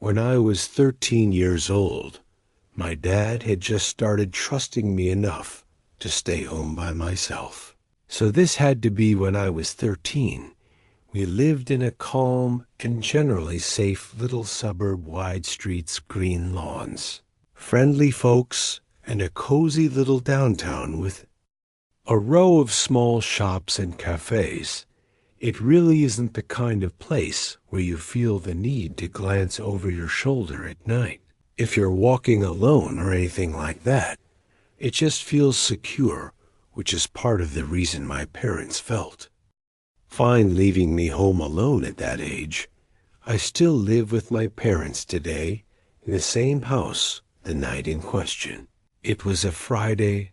When I was 13 years old, my dad had just started trusting me enough to stay home by myself. So this had to be when I was 13. We lived in a calm and generally safe little suburb, wide streets, green lawns, friendly folks, and a cozy little downtown with a row of small shops and cafes. It really isn't the kind of place where you feel the need to glance over your shoulder at night if you're walking alone or anything like that. It just feels secure, which is part of the reason my parents felt fine leaving me home alone at that age. I still live with my parents today in the same house the night in question. It was a Friday.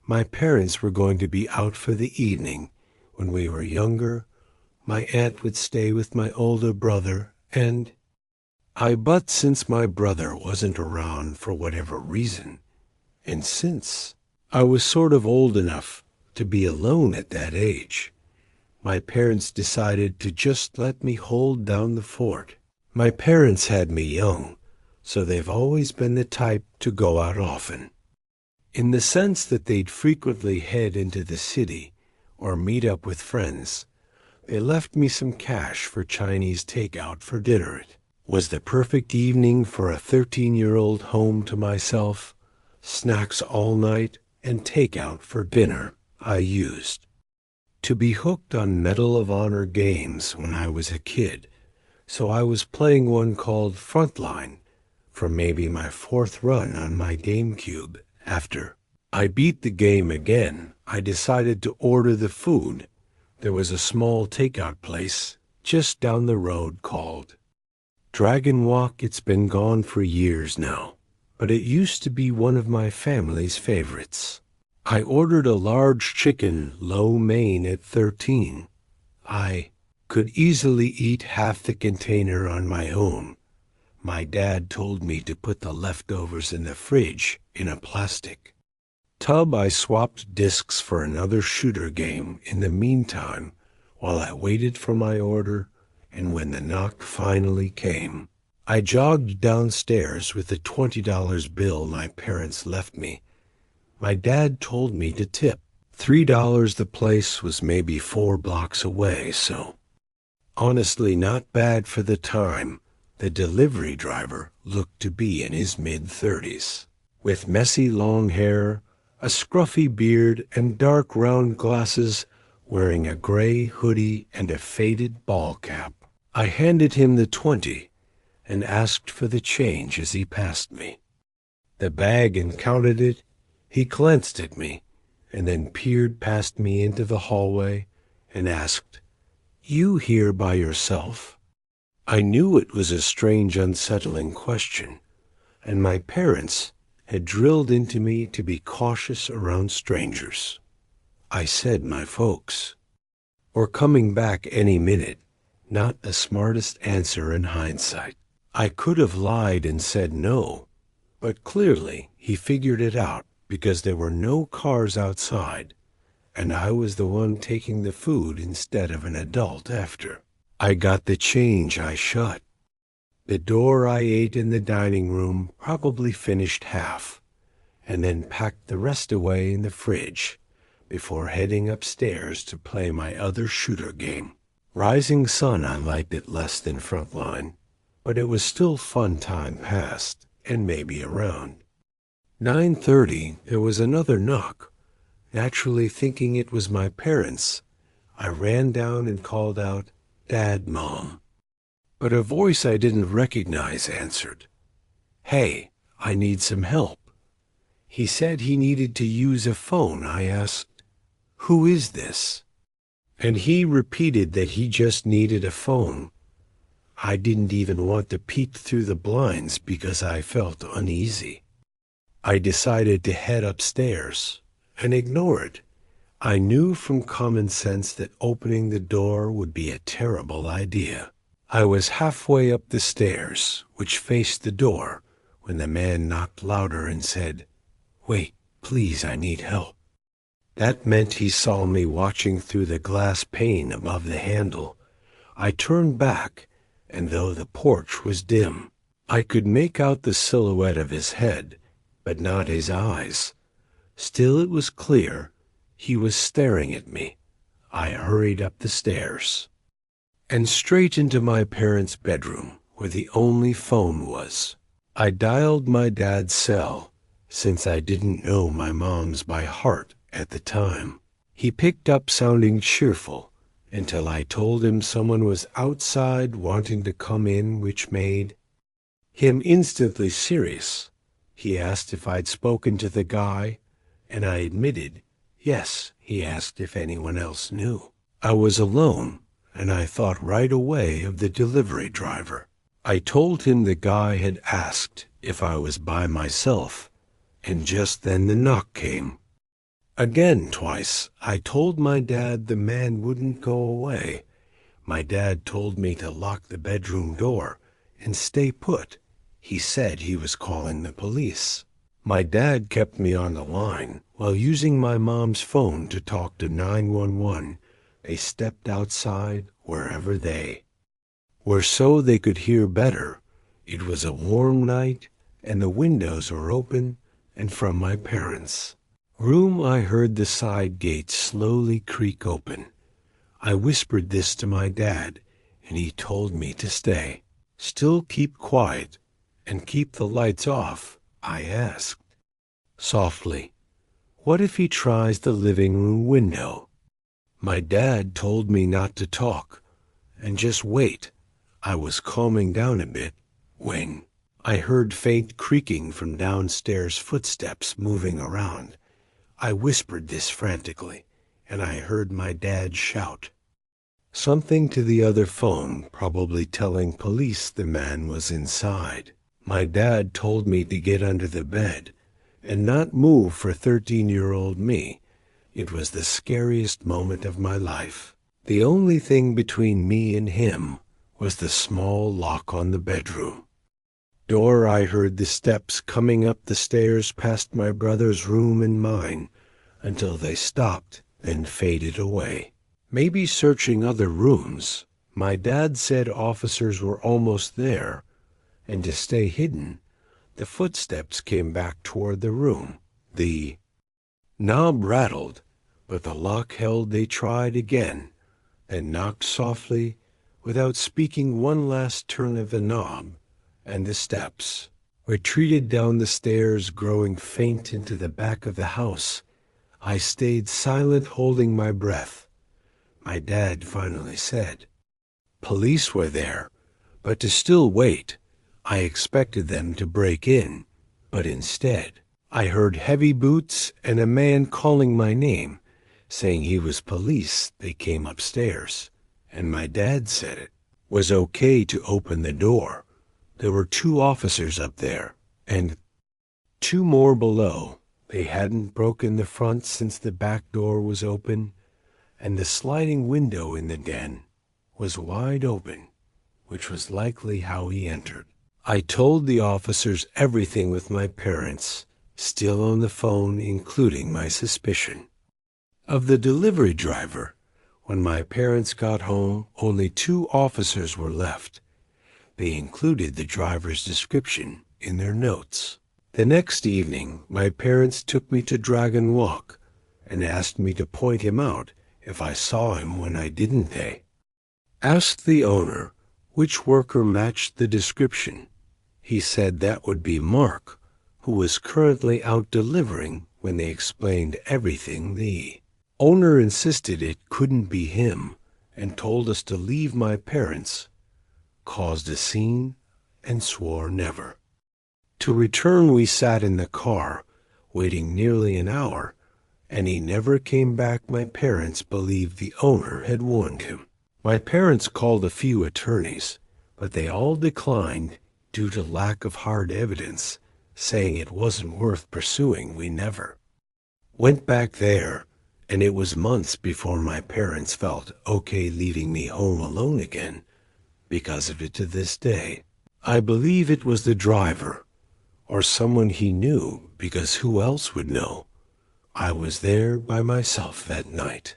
My parents were going to be out for the evening. When we were younger, my aunt would stay with my older brother, but since my brother wasn't around for whatever reason, and since I was sort of old enough to be alone at that age, my parents decided to just let me hold down the fort. My parents had me young, so they've always been the type to go out often, in the sense that they'd frequently head into the city or meet up with friends. They left me some cash for Chinese takeout for dinner. It was the perfect evening for a 13-year-old home to myself, snacks all night, and takeout for dinner. I used to be hooked on Medal of Honor games when I was a kid, so I was playing one called Frontline for maybe my fourth run on my GameCube. After I beat the game again, I decided to order the food. There was a small takeout place just down the road called Dragon Walk. It's been gone for years now, but it used to be one of my family's favorites. I ordered a large chicken lo mein at 13. I could easily eat half the container on my own. My dad told me to put the leftovers in the fridge in a plastic tub. I swapped discs for another shooter game in the meantime while I waited for my order, and when the knock finally came, I jogged downstairs with the $20 bill my parents left me. My dad told me to tip $3. The place was maybe 4 blocks away, so honestly not bad for the time. The delivery driver looked to be in his mid-30s, with messy long hair, a scruffy beard, and dark round glasses, wearing a gray hoodie and a faded ball cap. I handed him the 20 and asked for the change as he passed me the bag and counted it. He glanced at me and then peered past me into the hallway and asked, "You here by yourself?" I knew it was a strange, unsettling question, and my parents had drilled into me to be cautious around strangers. I said my folks were coming back any minute. Not the smartest answer in hindsight. I could have lied and said no, but clearly he figured it out because there were no cars outside, and I was the one taking the food instead of an adult after I got the change. I shut the door. I ate in the dining room, probably finished half, and then packed the rest away in the fridge before heading upstairs to play my other shooter game. Rising Sun, I liked it less than Frontline, but it was still fun time passed, and maybe around 9:30, there was another knock. Naturally thinking it was my parents, I ran down and called out, "Dad, Mom." But a voice I didn't recognize answered. "Hey, I need some help." He said he needed to use a phone. I asked, "Who is this?" And he repeated that he just needed a phone. I didn't even want to peek through the blinds because I felt uneasy. I decided to head upstairs and ignore it. I knew from common sense that opening the door would be a terrible idea. I was halfway up the stairs, which faced the door, when the man knocked louder and said, "Wait, please, I need help." That meant he saw me watching through the glass pane above the handle. I turned back, and though the porch was dim, I could make out the silhouette of his head, but not his eyes. Still it was clear he was staring at me. I hurried up the stairs and straight into my parents' bedroom, where the only phone was. I dialed my dad's cell, since I didn't know my mom's by heart at the time. He picked up sounding cheerful until I told him someone was outside wanting to come in, which made him instantly serious. He asked if I'd spoken to the guy, and I admitted yes. He asked if anyone else knew. I was alone, and I thought right away of the delivery driver. I told him the guy had asked if I was by myself, and just then the knock came. Again, twice. I told my dad the man wouldn't go away. My dad told me to lock the bedroom door and stay put. He said he was calling the police. My dad kept me on the line while using my mom's phone to talk to 911. They stepped outside wherever they were so they could hear better. It was a warm night, and the windows were open, and from my parents' room I heard the side gate slowly creak open. I whispered this to my dad, and he told me to stay. Still keep quiet and keep the lights off, I asked softly. What if he tries the living room window? My dad told me not to talk and just wait. I was calming down a bit when I heard faint creaking from downstairs, footsteps moving around. I whispered this frantically, and I heard my dad shout something to the other phone, probably telling police the man was inside. My dad told me to get under the bed and not move for 13-year-old me. It was the scariest moment of my life. The only thing between me and him was the small lock on the bedroom door. I heard the steps coming up the stairs past my brother's room and mine until they stopped and faded away. Maybe searching other rooms. My dad said officers were almost there, and to stay hidden, the footsteps came back toward the room. The knob rattled, but the lock held. They tried again, then knocked softly without speaking one last turn of the knob, and the steps retreated down the stairs, growing faint into the back of the house. I stayed silent, holding my breath. My dad finally said police were there, but to still wait. I expected them to break in, but instead I heard heavy boots and a man calling my name, saying he was police. They came upstairs, and my dad said it was okay to open the door. There were 2 officers up there, and 2 more below. They hadn't broken the front since the back door was open, and the sliding window in the den was wide open, which was likely how he entered. I told the officers everything with my parents still on the phone, including my suspicion of the delivery driver. When my parents got home, only 2 officers were left. They included the driver's description in their notes. The next evening, my parents took me to Dragon Walk and asked me to point him out if I saw him. When I didn't, they asked the owner which worker matched the description. He said that would be Mark, who was currently out delivering. When they explained everything, the owner insisted it couldn't be him and told us to leave. My parents caused a scene and swore never to return. We sat in the car, waiting nearly an hour, and he never came back. My parents believed the owner had warned him. My parents called a few attorneys, but they all declined due to lack of hard evidence, saying it wasn't worth pursuing. We never went back there, and it was months before my parents felt okay leaving me home alone again. Because of it, to this day, I believe it was the driver or someone he knew, because who else would know? I was there by myself that night.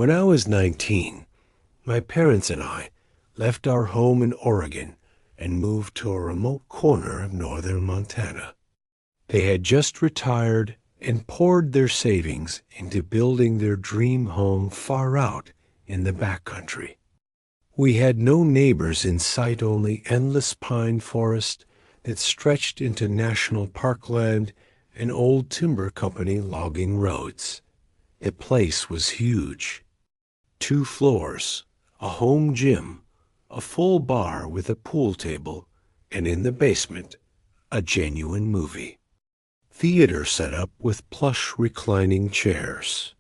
When I was 19, my parents and I left our home in Oregon and moved to a remote corner of northern Montana. They had just retired and poured their savings into building their dream home far out in the backcountry. We had no neighbors in sight, only endless pine forest that stretched into national parkland and old timber company logging roads. The place was huge. 2 floors, a home gym, a full bar with a pool table, and in the basement, a genuine movie theater set up with plush reclining chairs.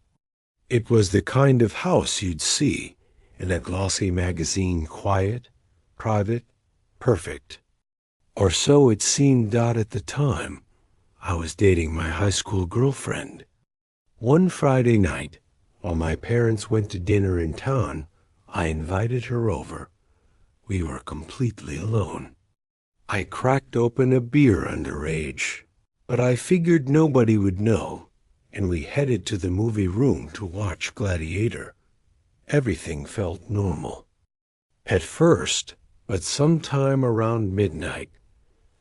It was the kind of house you'd see in a glossy magazine, quiet, private, perfect. Or so it seemed at the time. I was dating my high school girlfriend. One Friday night, while my parents went to dinner in town, I invited her over. We were completely alone. I cracked open a beer underage, but I figured nobody would know, and we headed to the movie room to watch Gladiator. Everything felt normal at first, but sometime around midnight,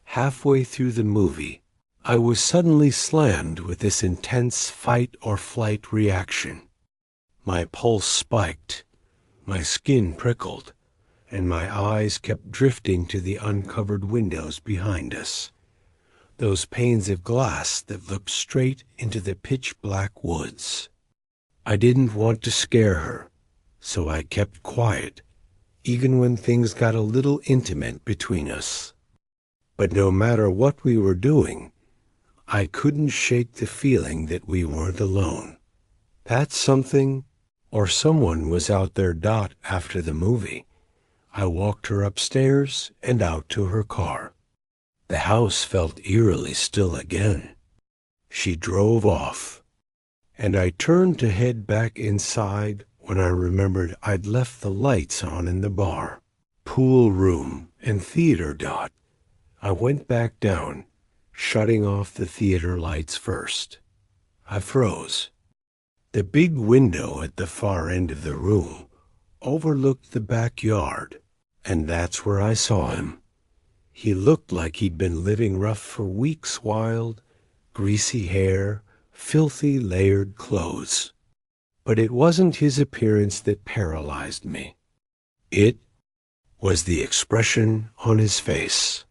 halfway through the movie, I was suddenly slammed with this intense fight-or-flight reaction. My pulse spiked, my skin prickled, and my eyes kept drifting to the uncovered windows behind us, those panes of glass that looked straight into the pitch-black woods. I didn't want to scare her, so I kept quiet, even when things got a little intimate between us. But no matter what we were doing, I couldn't shake the feeling that we weren't alone. That something or someone was out there. After the movie, I walked her upstairs and out to her car. The house felt eerily still again. She drove off, and I turned to head back inside when I remembered I'd left the lights on in the bar, pool room, and theater. I went back down, shutting off the theater lights first. I froze. The big window at the far end of the room overlooked the backyard, and that's where I saw him. He looked like he'd been living rough for weeks, wild, greasy hair, filthy layered clothes. But it wasn't his appearance that paralyzed me. It was the expression on his face.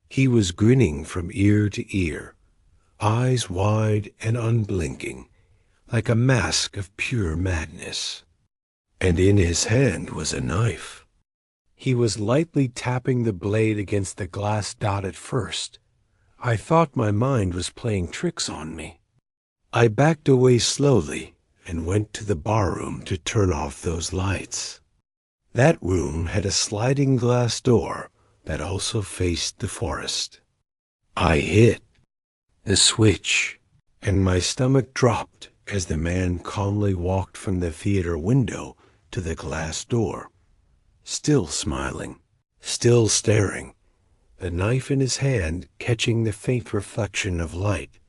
He was grinning from ear to ear, eyes wide and unblinking, like a mask of pure madness. And in his hand was a knife. He was lightly tapping the blade against the glass. At first, I thought my mind was playing tricks on me. I backed away slowly and went to the barroom to turn off those lights. That room had a sliding glass door that also faced the forest. I hit the switch, and my stomach dropped as the man calmly walked from the theater window to the glass door. Still smiling, still staring, the knife in his hand catching the faint reflection of light.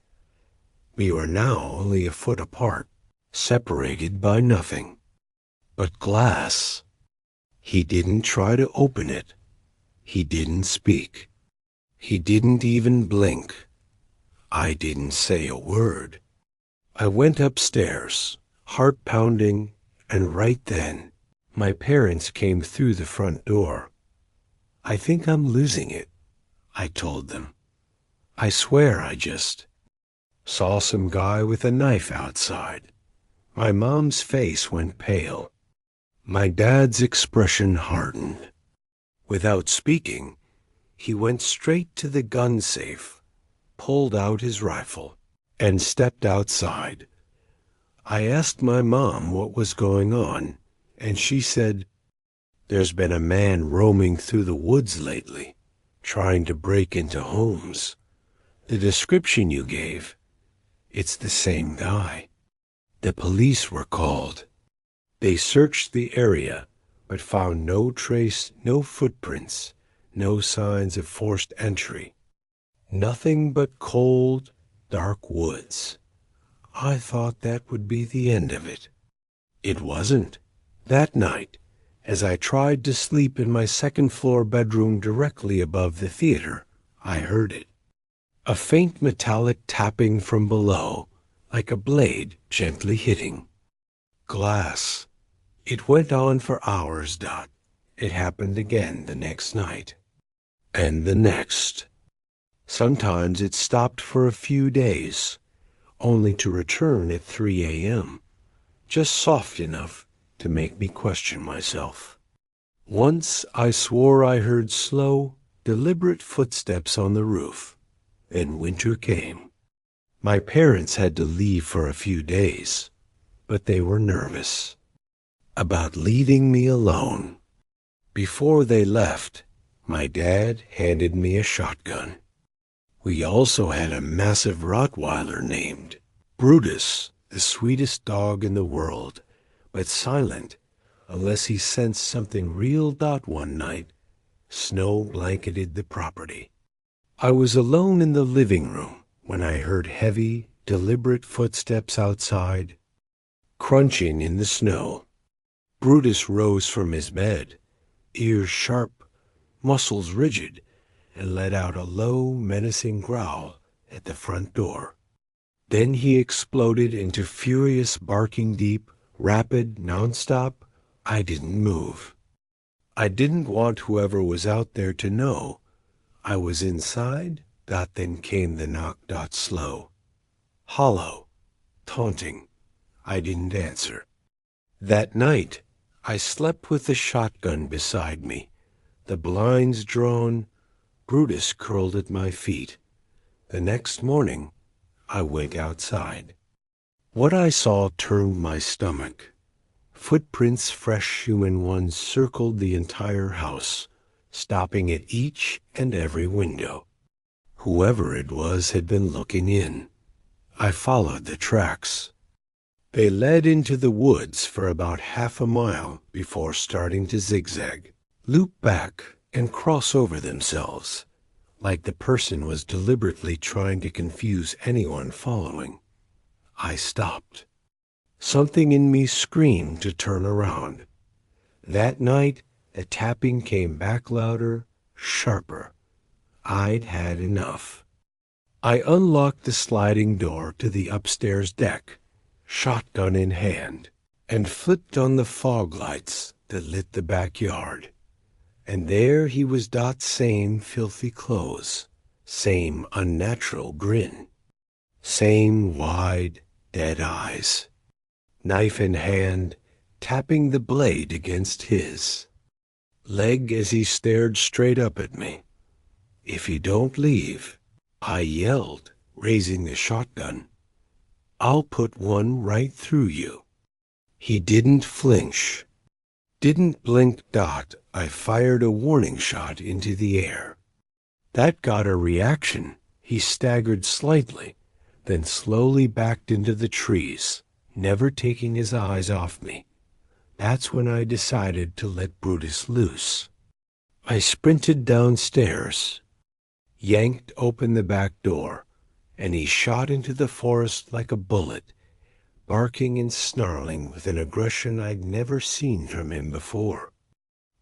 We were now only a foot apart, separated by nothing but glass. He didn't try to open it. He didn't speak. He didn't even blink. I didn't say a word. I went upstairs, heart pounding, and right then, my parents came through the front door. "I think I'm losing it," I told them. "I swear I just saw some guy with a knife outside." My mom's face went pale. My dad's expression hardened. Without speaking, he went straight to the gun safe, pulled out his rifle, and stepped outside. I asked my mom what was going on, and she said, "There's been a man roaming through the woods lately, trying to break into homes. The description you gave, it's the same guy." The police were called. They searched the area, but found no trace, no footprints, no signs of forced entry. Nothing but cold, dark woods. I thought that would be the end of it. It wasn't. That night, as I tried to sleep in my second-floor bedroom directly above the theater, I heard it. A faint metallic tapping from below, like a blade gently hitting glass. It went on for hours, Dot. It happened again the next night. And the next. Sometimes it stopped for a few days, only to return at 3 a.m., just soft enough to make me question myself. Once I swore I heard slow, deliberate footsteps on the roof, and winter came. My parents had to leave for a few days, but they were nervous about leaving me alone. Before they left, my dad handed me a shotgun. We also had a massive Rottweiler named Brutus, the sweetest dog in the world, but silent unless he sensed something real. One night, snow blanketed the property. I was alone in the living room when I heard heavy, deliberate footsteps outside, crunching in the snow. Brutus rose from his bed, ears sharp, muscles rigid, and let out a low, menacing growl at the front door. Then he exploded into furious barking, deep, rapid, nonstop. I didn't move. I didn't want whoever was out there to know I was inside. Then came the knock. Slow, hollow, taunting. I didn't answer. That night, I slept with the shotgun beside me, the blinds drawn, Brutus curled at my feet. The next morning, I went outside. What I saw turned my stomach. Footprints, fresh human ones, circled the entire house, stopping at each and every window. Whoever it was had been looking in. I followed the tracks. They led into the woods for about half a mile before starting to zigzag, loop back, and cross over themselves, like the person was deliberately trying to confuse anyone following. I stopped. Something in me screamed to turn around. That night, the tapping came back louder, sharper. I'd had enough. I unlocked the sliding door to the upstairs deck, shotgun in hand, and flipped on the fog lights that lit the backyard. And there he was. Same filthy clothes, same unnatural grin, same wide, dead eyes, knife in hand, tapping the blade against his leg as he stared straight up at me. "If you don't leave," I yelled, raising the shotgun, "I'll put one right through you." He didn't flinch, didn't blink. I fired a warning shot into the air. That got a reaction. He staggered slightly, then slowly backed into the trees, never taking his eyes off me. That's when I decided to let Brutus loose. I sprinted downstairs, yanked open the back door, and he shot into the forest like a bullet, barking and snarling with an aggression I'd never seen from him before.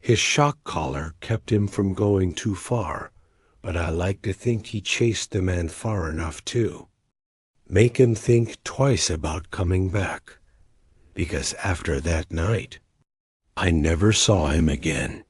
His shock collar kept him from going too far, but I like to think he chased the man far enough to make him think twice about coming back, because after that night, I never saw him again.